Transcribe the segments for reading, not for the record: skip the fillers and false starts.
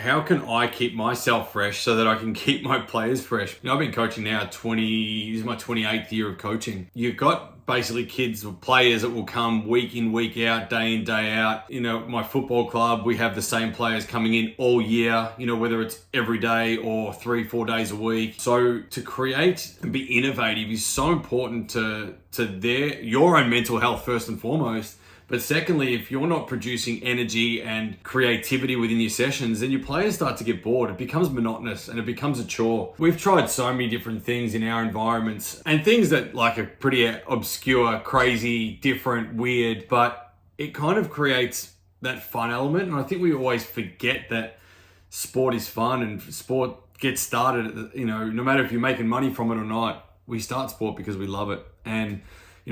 how can I keep myself fresh so that I can keep my players fresh? I've been coaching now this is my 28th year of coaching. You've got basically kids or players that will come week in, week out, day in, day out. My football club, we have the same players coming in all year, whether it's every day or 3-4 days a week. So to create and be innovative is so important to your own mental health first and foremost. But secondly, if you're not producing energy and creativity within your sessions, then your players start to get bored. It becomes monotonous and it becomes a chore. We've tried so many different things in our environments and things that are pretty obscure, crazy, different, weird, but it kind of creates that fun element. And I think we always forget that sport is fun and sport gets started, no matter if you're making money from it or not, we start sport because we love it. And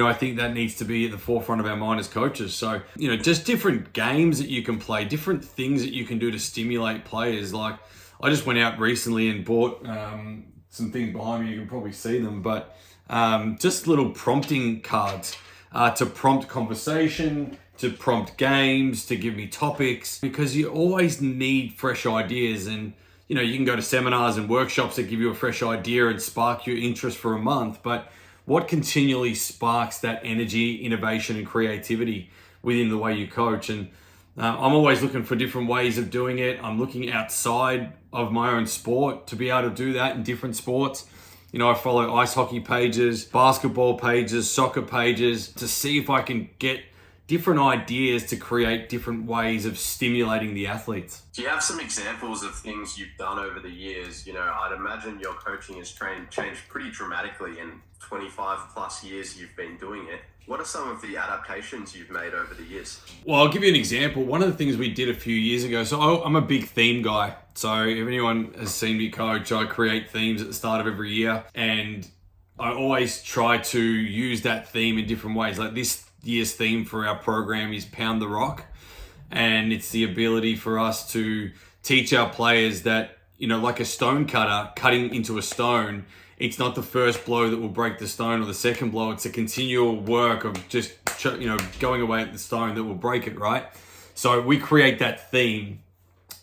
I think that needs to be at the forefront of our mind as coaches. So, just different games that you can play, different things that you can do to stimulate players. Like, I just went out recently and bought some things behind me. You can probably see them, but just little prompting cards to prompt conversation, to prompt games, to give me topics, because you always need fresh ideas. And, you can go to seminars and workshops that give you a fresh idea and spark your interest for a month, but what continually sparks that energy, innovation, and creativity within the way you coach? And I'm always looking for different ways of doing it. I'm looking outside of my own sport to be able to do that in different sports. I follow ice hockey pages, basketball pages, soccer pages to see if I can get different ideas to create different ways of stimulating the athletes. Do you have some examples of things you've done over the years? I'd imagine your coaching has changed pretty dramatically in 25 plus years you've been doing it. What are some of the adaptations you've made over the years? Well, I'll give you an example. One of the things we did a few years ago, so I'm a big theme guy. So if anyone has seen me coach, I create themes at the start of every year. And I always try to use that theme in different ways. Like this year's theme for our program is Pound the Rock. And it's the ability for us to teach our players that, like a stone cutter cutting into a stone, it's not the first blow that will break the stone or the second blow. It's a continual work of just, going away at the stone that will break it, right? So we create that theme.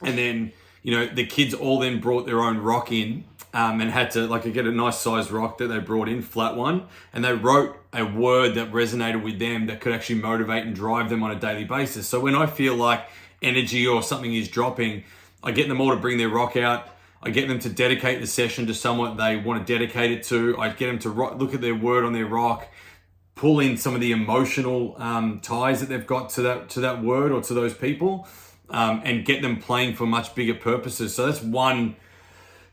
And then, the kids all then brought their own rock in and had to get a nice sized rock that they brought in, flat one. And they wrote a word that resonated with them that could actually motivate and drive them on a daily basis. So when I feel like energy or something is dropping, I get them all to bring their rock out. I get them to dedicate the session to someone they want to dedicate it to. I get them to look at their word on their rock, pull in some of the emotional ties that they've got to that word or to those people, and get them playing for much bigger purposes. So that's one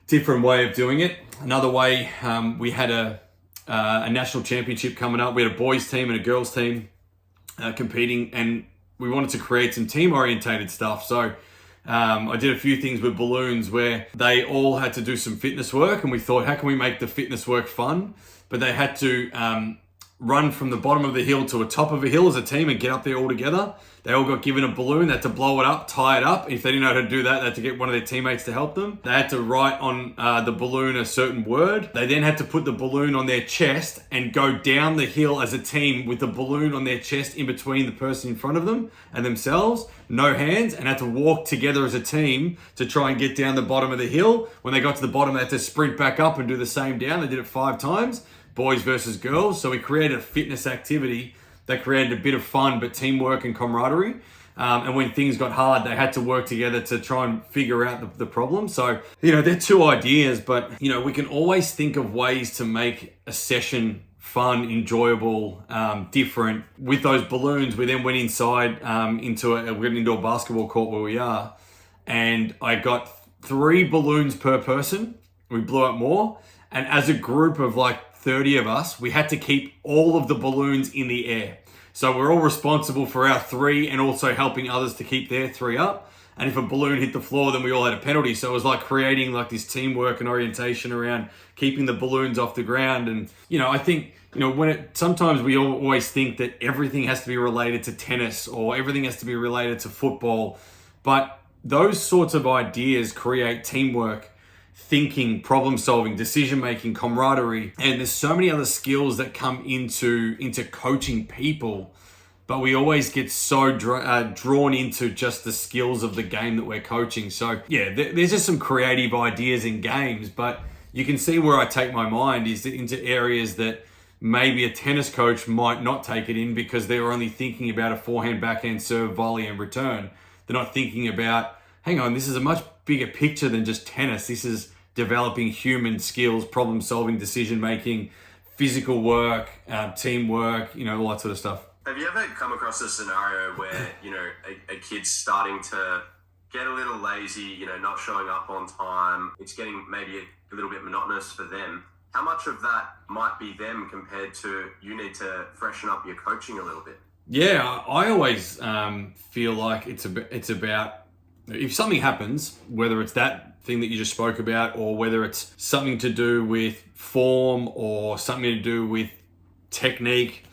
different way of doing it. Another way, we had a national championship coming up. We had a boys team and a girls team competing, and we wanted to create some team orientated stuff. So I did a few things with balloons where they all had to do some fitness work, and we thought, how can we make the fitness work fun? But they had to run from the bottom of the hill to the top of a hill as a team and get up there all together. They all got given a balloon. They had to blow it up, tie it up. If they didn't know how to do that, they had to get one of their teammates to help them. They had to write on the balloon a certain word. They then had to put the balloon on their chest and go down the hill as a team with the balloon on their chest in between the person in front of them and themselves, no hands, and had to walk together as a team to try and get down the bottom of the hill. When they got to the bottom, they had to sprint back up and do the same down. They did it 5 times, boys versus girls. So we created a fitness activity that created a bit of fun, but teamwork and camaraderie. And when things got hard, they had to work together to try and figure out the problem. So, they're 2 ideas, but, we can always think of ways to make a session fun, enjoyable, different. With those balloons, we then went inside into an indoor basketball court where we are. And I got 3 balloons per person. We blew up more. And as a group of 30 of us, we had to keep all of the balloons in the air. So we're all responsible for our 3 and also helping others to keep their 3 up. And if a balloon hit the floor, then we all had a penalty. So it was creating this teamwork and orientation around keeping the balloons off the ground. And, I think, sometimes we always think that everything has to be related to tennis or everything has to be related to football. But those sorts of ideas create teamwork, thinking, problem solving, decision making, camaraderie, and there's so many other skills that come into coaching people. but we always get so drawn into just the skills of the game that we're coaching. So yeah, there's just some creative ideas in games, but you can see where I take my mind is into areas that maybe a tennis coach might not take it in because they're only thinking about a forehand, backhand, serve, volley, and return. They're not thinking about, hang on, this is a much bigger picture than just tennis. This is developing human skills, problem solving, decision making, physical work, teamwork, all that sort of stuff. Have you ever come across a scenario where, a kid's starting to get a little lazy, not showing up on time? It's getting maybe a little bit monotonous for them. How much of that might be them compared to you need to freshen up your coaching a little bit? Yeah, I always feel like it's about if something happens, whether it's that thing that you just spoke about or whether it's something to do with form or something to do with technique,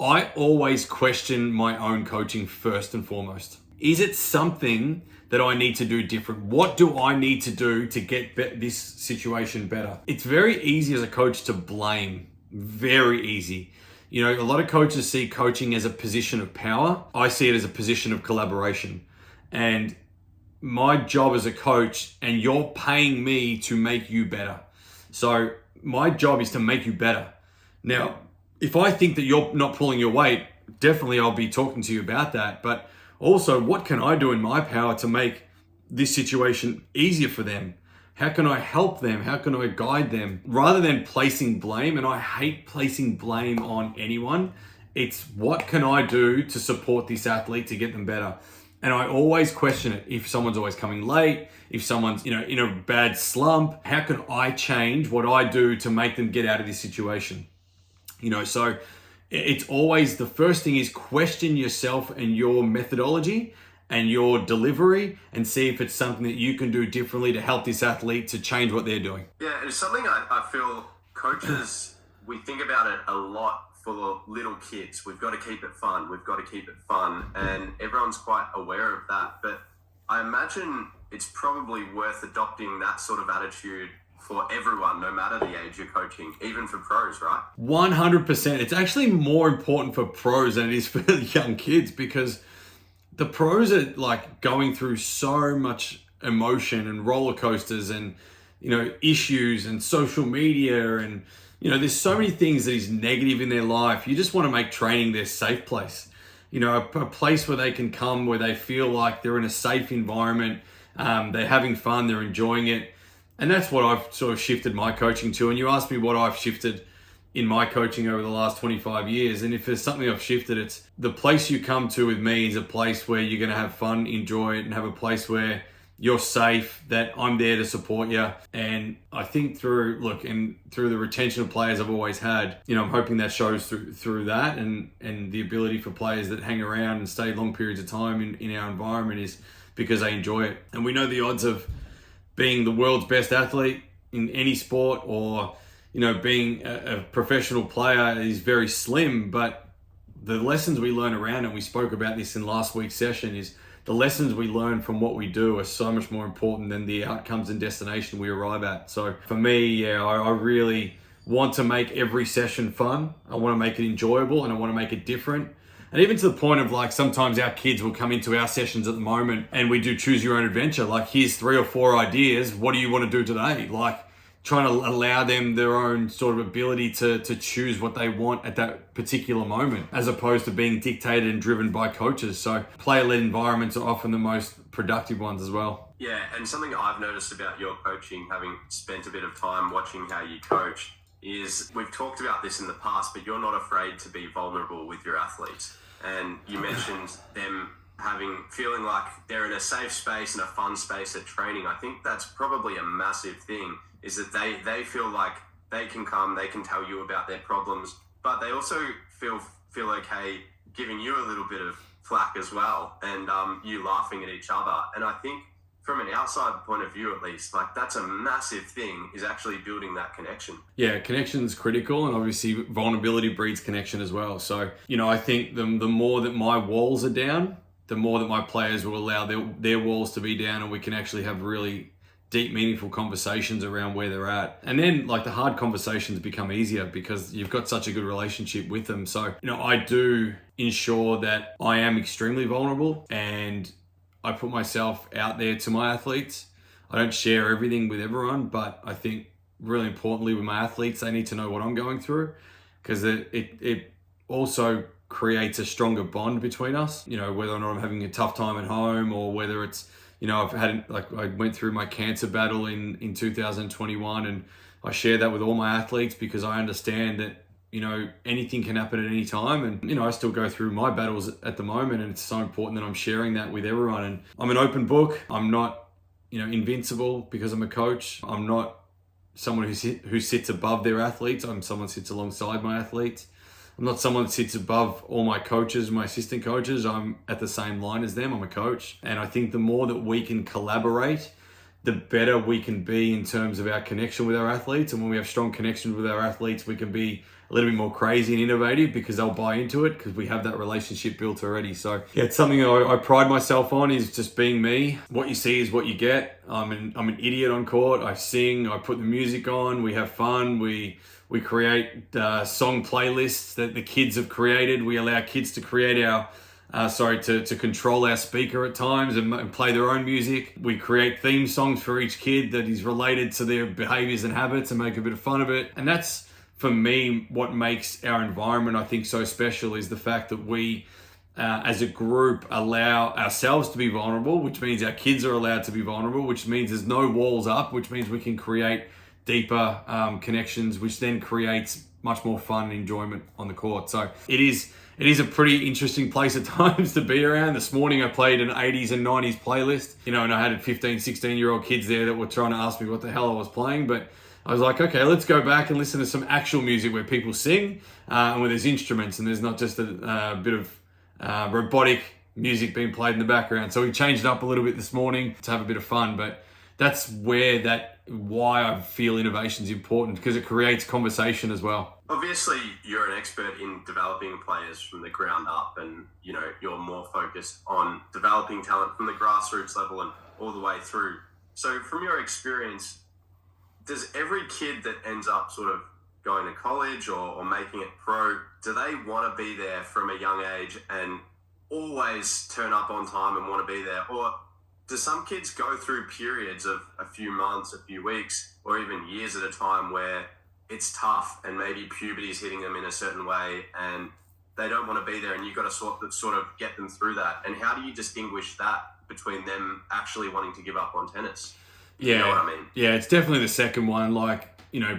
I always question my own coaching first and foremost. Is it something that I need to do different? What do I need to do to get this situation better? It's very easy as a coach to blame. Very easy. A lot of coaches see coaching as a position of power. I see it as a position of collaboration. And my job as a coach, and you're paying me to make you better. So my job is to make you better. Now, if I think that you're not pulling your weight, definitely I'll be talking to you about that. But also, what can I do in my power to make this situation easier for them? How can I help them? How can I guide them? Rather than placing blame, and I hate placing blame on anyone, it's what can I do to support this athlete to get them better? And I always question it. If someone's always coming late, if someone's in a bad slump, how can I change what I do to make them get out of this situation? So it's always the first thing is question yourself and your methodology and your delivery and see if it's something that you can do differently to help this athlete to change what they're doing. Yeah, and it's something I feel coaches, we think about it a lot for little kids. We've got to keep it fun. We've got to keep it fun. And everyone's quite aware of that. But I imagine it's probably worth adopting that sort of attitude for everyone, no matter the age you're coaching, even for pros, right? 100%. It's actually more important for pros than it is for young kids because the pros are like going through so much emotion and roller coasters and, issues and social media and, there's so many things that is negative in their life. You just want to make training their safe place. A place where they can come, where they feel like they're in a safe environment. They're having fun, they're enjoying it. And that's what I've sort of shifted my coaching to. And you asked me what I've shifted in my coaching over the last 25 years. And if there's something I've shifted, it's the place you come to with me is a place where you're going to have fun, enjoy it, and have a place where you're safe, that I'm there to support you. And I think through the retention of players I've always had, I'm hoping that shows through that and the ability for players that hang around and stay long periods of time in our environment is because they enjoy it. And we know the odds of being the world's best athlete in any sport or, being a professional player is very slim, but the lessons we learn around, and we spoke about this in last week's session, is the lessons we learn from what we do are so much more important than the outcomes and destination we arrive at. So for me, I really want to make every session fun. I want to make it enjoyable and I want to make it different. And even to the point of like sometimes our kids will come into our sessions at the moment and we do choose your own adventure. Like here's 3 or 4 ideas. What do you want to do today? Like trying to allow them their own sort of ability to choose what they want at that particular moment, as opposed to being dictated and driven by coaches. So player-led environments are often the most productive ones as well. Yeah, and something I've noticed about your coaching, having spent a bit of time watching how you coach, is we've talked about this in the past, but you're not afraid to be vulnerable with your athletes. And you mentioned them feeling like they're in a safe space and a fun space at training. I think that's probably a massive thing, is that they feel like they can come, they can tell you about their problems, but they also feel okay giving you a little bit of flack as well, and you laughing at each other. And I think from an outside point of view, at least, like that's a massive thing, is actually building that connection. Yeah, connection's critical, and obviously vulnerability breeds connection as well. So, I think the more that my walls are down, the more that my players will allow their walls to be down, and we can actually have really deep, meaningful conversations around where they're at. And then like the hard conversations become easier because you've got such a good relationship with them. So, I do ensure that I am extremely vulnerable and I put myself out there to my athletes. I don't share everything with everyone, but I think really importantly with my athletes, they need to know what I'm going through, because it also creates a stronger bond between us, whether or not I'm having a tough time at home, or whether it's, I've had, like, I went through my cancer battle in 2021, and I share that with all my athletes because I understand that, anything can happen at any time. And, I still go through my battles at the moment, and it's so important that I'm sharing that with everyone. And I'm an open book. I'm not, invincible because I'm a coach. I'm not someone who sits above their athletes. I'm someone who sits alongside my athletes. I'm not someone that sits above all my coaches, my assistant coaches. I'm at the same line as them. I'm a coach. And I think the more that we can collaborate, the better we can be in terms of our connection with our athletes. And when we have strong connections with our athletes, we can be a little bit more crazy and innovative because they'll buy into it because we have that relationship built already. So yeah, it's something I pride myself on, is just being me. What you see is what you get. I'm an idiot on court. I sing, I put the music on, we have fun, we create song playlists that the kids have created. We allow kids to create to control our speaker at times and play their own music. We create theme songs for each kid that is related to their behaviors and habits and make a bit of fun of it. And that's, for me, what makes our environment, I think, so special, is the fact that we, as a group, allow ourselves to be vulnerable, which means our kids are allowed to be vulnerable, which means there's no walls up, which means we can create deeper connections, which then creates much more fun and enjoyment on the court. So it is a pretty interesting place at times to be around. This morning I played an 80s and 90s playlist, and I had 15, 16-year-old kids there that were trying to ask me what the hell I was playing, but I was like, okay, let's go back and listen to some actual music where people sing and where there's instruments and there's not just a bit of robotic music being played in the background. So we changed it up a little bit this morning to have a bit of fun, but that's why I feel innovation is important, because it creates conversation as well. Obviously, you're an expert in developing players from the ground up, and you're more focused on developing talent from the grassroots level and all the way through. So from your experience, does every kid that ends up sort of going to college or making it pro, do they want to be there from a young age and always turn up on time and want to be there? Or do some kids go through periods of a few months, a few weeks, or even years at a time where it's tough and maybe puberty is hitting them in a certain way and they don't want to be there, and you've got to sort of get them through that? And how do you distinguish that between them actually wanting to give up on tennis? Yeah, you know what I mean? Yeah, it's definitely the second one. Like,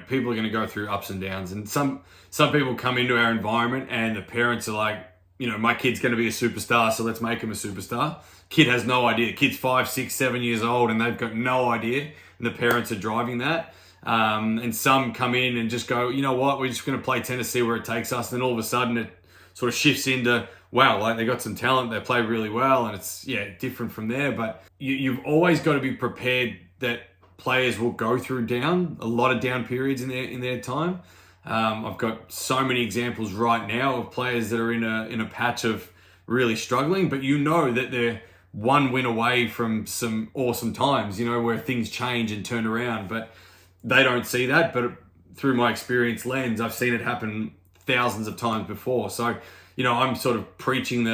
people are going to go through ups and downs, and some people come into our environment and the parents are like, my kid's going to be a superstar, so let's make him a superstar. Kid has no idea. Kid's 5, 6, 7 years old and they've got no idea, and the parents are driving that. And some come in and just go, you know what, we're just going to play tennis, see where it takes us. And then all of a sudden it sort of shifts into, wow, like they got some talent, they play really well, and it's different from there. But you've always got to be prepared that players will go through a lot of down periods in their time. I've got so many examples right now of players that are in a patch of really struggling, but that they're one win away from some awesome times, where things change and turn around. But they don't see that. But through my experience lens, I've seen it happen thousands of times before. So, I'm sort of preaching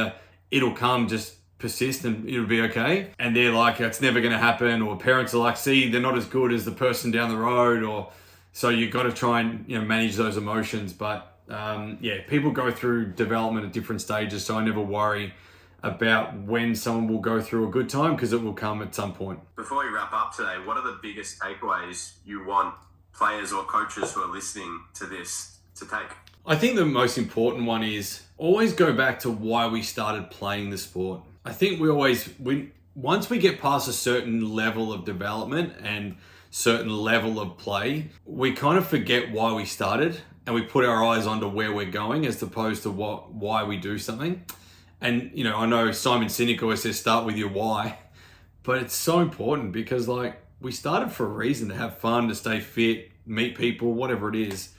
it'll come, just persist and it'll be okay. And they're like, it's never going to happen. Or parents are like, see, they're not as good as the person down the road. Or so you've got to try and manage those emotions. But people go through development at different stages. So I never worry about when someone will go through a good time, because it will come at some point. Before we wrap up today, what are the biggest takeaways you want players or coaches who are listening to this to take? I think the most important one is always go back to why we started playing the sport. I think once we get past a certain level of development and certain level of play, we kind of forget why we started and we put our eyes onto where we're going as opposed to why we do something. And, I know Simon Sinek always says start with your why, but it's so important because we started for a reason, to have fun, to stay fit, meet people, whatever it is.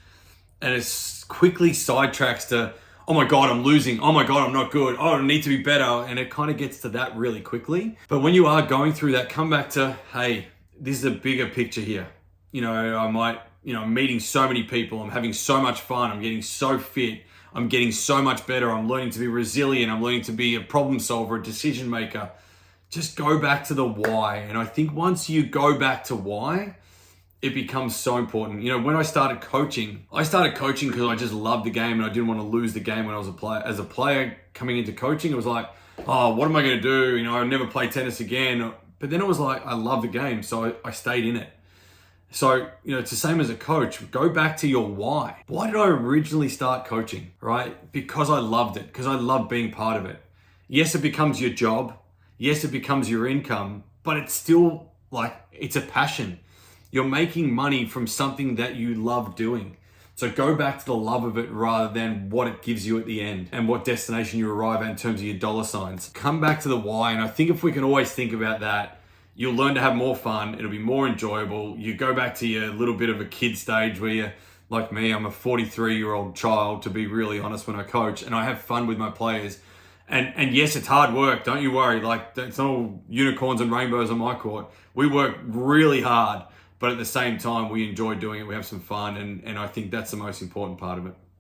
And it quickly sidetracks to, oh my God, I'm losing. Oh my God, I'm not good. Oh, I need to be better. And it kind of gets to that really quickly. But when you are going through that, come back to, hey, this is a bigger picture here. I'm meeting so many people. I'm having so much fun. I'm getting so fit. I'm getting so much better. I'm learning to be resilient. I'm learning to be a problem solver, a decision maker. Just go back to the why. And I think once you go back to why, it becomes so important. When I started coaching because I just loved the game and I didn't want to lose the game when I was a player. As a player coming into coaching, it was like, oh, what am I going to do? I'll never play tennis again. But then it was like, I love the game. So I stayed in it. So, it's the same as a coach. Go back to your why. Why did I originally start coaching, right? Because I loved it, because I loved being part of it. Yes, it becomes your job. Yes, it becomes your income, but it's still it's a passion. You're making money from something that you love doing. So go back to the love of it rather than what it gives you at the end and what destination you arrive at in terms of your dollar signs. Come back to the why. And I think if we can always think about that, you'll learn to have more fun. It'll be more enjoyable. You go back to your little bit of a kid stage where you're like me. I'm a 43-year-old child, to be really honest, when I coach, and I have fun with my players. And yes, it's hard work. Don't you worry. It's not all unicorns and rainbows on my court. We work really hard, but at the same time, we enjoy doing it. We have some fun, and I think that's the most important part of it.